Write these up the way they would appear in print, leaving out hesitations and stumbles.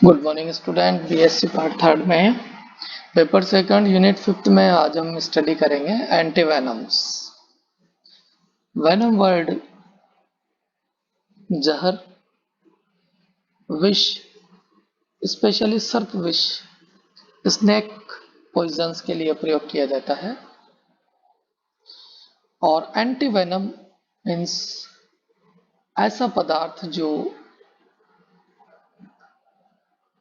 Good morning student. BSc part third में paper second unit fifth में आज हम स्टडी करेंगे एंटी वेनम्स। वेनम वर्ड जहर, विष, स्पेशली सर्प विष, स्नेक पॉइजन्स के लिए प्रयोग किया जाता है। और एंटी वेनम मीन्स ऐसा पदार्थ जो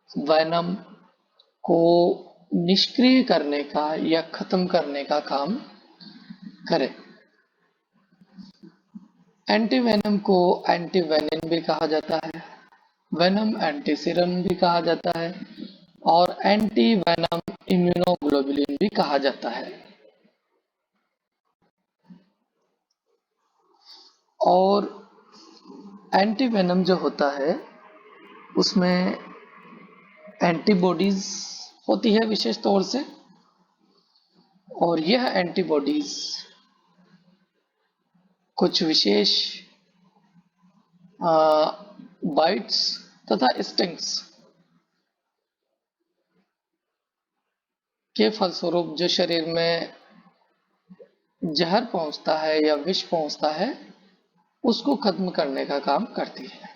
वेनम को निष्क्रिय करने का या खत्म करने का काम करे। एंटी वेनम को एंटी वेनिन भी कहा जाता है, वेनम एंटीसिरम भी कहा जाता है और एंटी वेनम इम्यूनोग्लोबुलिन भी कहा जाता है। और एंटी वेनम जो होता है उसमें एंटीबॉडीज होती है विशेष तौर से, और यह एंटीबॉडीज कुछ विशेष बाइट्स तथा स्टिंग्स के फलस्वरूप जो शरीर में जहर पहुंचता है या विष पहुंचता है उसको खत्म करने का काम करती है।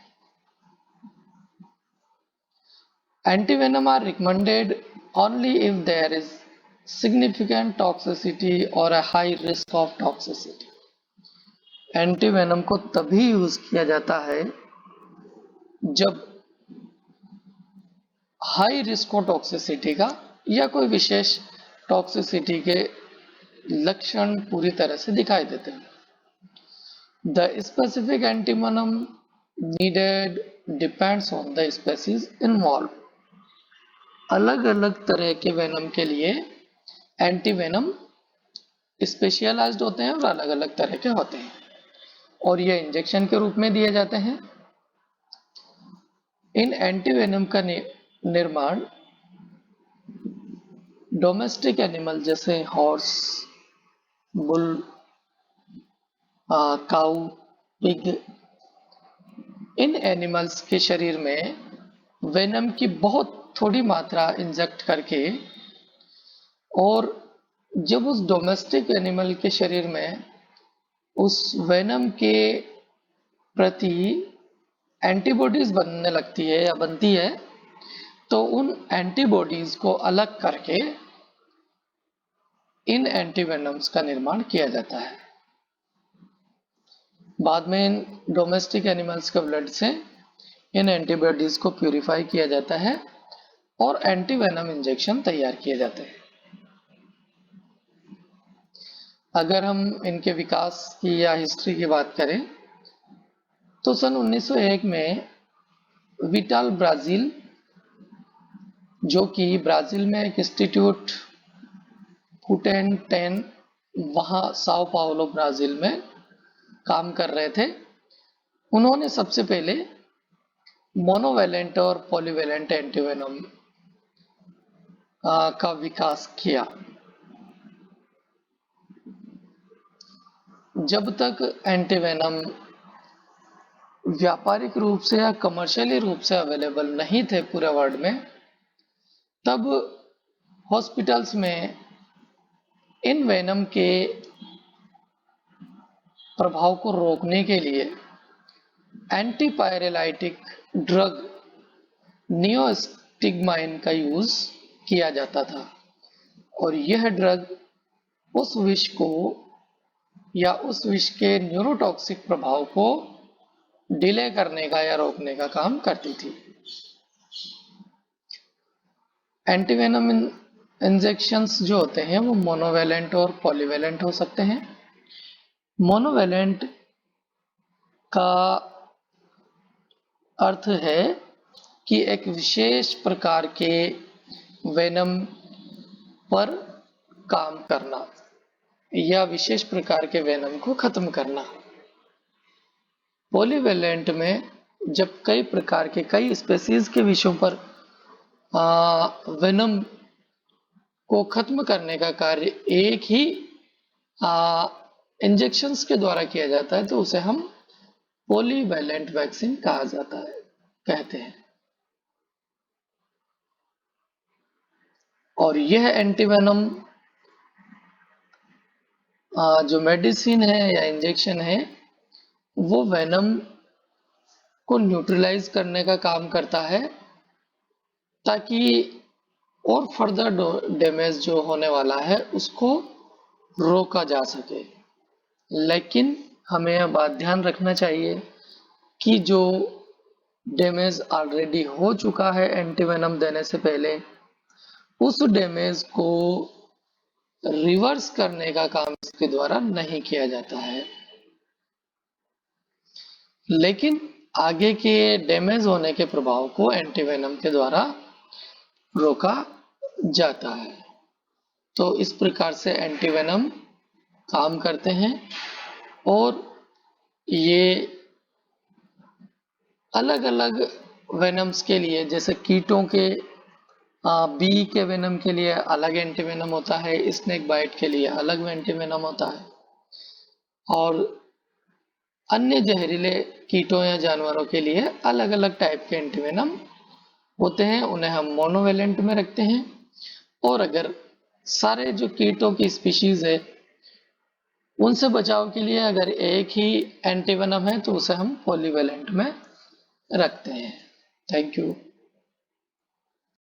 Antivenom are recommended only if there is significant toxicity or a high risk of toxicity. Antivenom को तभी यूज किया जाता है जब हाई रिस्क हो टॉक्सिसिटी का या कोई विशेष टॉक्सिसिटी के लक्षण पूरी तरह से दिखाई देते हैं। The specific antivenom needed depends on the species involved. अलग अलग तरह के वेनम के लिए एंटीवेनम स्पेशलाइज्ड होते हैं और अलग अलग तरह के होते हैं, और ये इंजेक्शन के रूप में दिए जाते हैं। इन एंटीवेनम का निर्माण डोमेस्टिक एनिमल जैसे हॉर्स, बुल, काऊ, पिग, इन एनिमल्स के शरीर में वेनम की बहुत थोड़ी मात्रा इंजेक्ट करके, और जब उस डोमेस्टिक एनिमल के शरीर में उस वेनम के प्रति एंटीबॉडीज बनने लगती है या बनती है, तो उन एंटीबॉडीज को अलग करके इन एंटीवेनम्स का निर्माण किया जाता है। बाद में इन डोमेस्टिक एनिमल्स के ब्लड से इन एंटीबॉडीज को प्यूरिफाई किया जाता है और एंटीवेनम इंजेक्शन तैयार किए जाते हैं। अगर हम इनके विकास की या हिस्ट्री की बात करें तो सन 1901 में विटाल ब्राजील, जो कि ब्राजील में एक इंस्टीट्यूट बुटेनटेन वहां साओ पाउलो ब्राजील में काम कर रहे थे, उन्होंने सबसे पहले मोनोवैलेंट और पॉलीवैलेंट एंटीवेनम का विकास किया। जब तक एंटीवेनम व्यापारिक रूप से या कमर्शियली रूप से अवेलेबल नहीं थे पूरे वर्ल्ड में, तब हॉस्पिटल्स में इन वेनम के प्रभाव को रोकने के लिए एंटीपायरेलाइटिक ड्रग नियोस्टिग्माइन का यूज किया जाता था, और यह ड्रग उस विष को या उस विष के न्यूरोटॉक्सिक प्रभाव को डिले करने का या रोकने का काम करती थी। एंटीवेनम इंजेक्शंस जो होते हैं वो मोनोवैलेंट और पॉलीवैलेंट हो सकते हैं। मोनोवैलेंट का अर्थ है कि एक विशेष प्रकार के वेनम पर काम करना या विशेष प्रकार के वेनम को खत्म करना। पॉलीवैलेंट में जब कई प्रकार के कई स्पेसीज के विषयों पर वेनम को खत्म करने का कार्य एक ही इंजेक्शंस के द्वारा किया जाता है, तो उसे हम पॉलीवैलेंट वैक्सीन कहा जाता है, कहते हैं। और यह एंटीवेनम जो मेडिसिन है या इंजेक्शन है वो वेनम को न्यूट्रलाइज करने का काम करता है ताकि और फर्दर डैमेज जो होने वाला है उसको रोका जा सके। लेकिन हमें यह बात ध्यान रखना चाहिए कि जो डैमेज ऑलरेडी हो चुका है एंटीवेनम देने से पहले, उस डैमेज को रिवर्स करने का काम इसके द्वारा नहीं किया जाता है, लेकिन आगे के डैमेज होने के प्रभाव को एंटीवेनम के द्वारा रोका जाता है। तो इस प्रकार से एंटीवेनम काम करते हैं और ये अलग अलग वेनम्स के लिए, जैसे कीटों के बी के वेनम के लिए अलग एंटीवेनम होता है, स्नेक बाइट के लिए अलग एंटीवेनम होता है, और अन्य जहरीले कीटों या जानवरों के लिए अलग अलग टाइप के एंटीवेनम होते हैं। उन्हें हम मोनोवेलेंट में रखते हैं। और अगर सारे जो कीटों की स्पीशीज है उनसे बचाव के लिए अगर एक ही एंटीवेनम है तो उसे हम पॉलीवेलेंट में रखते हैं। Thank you.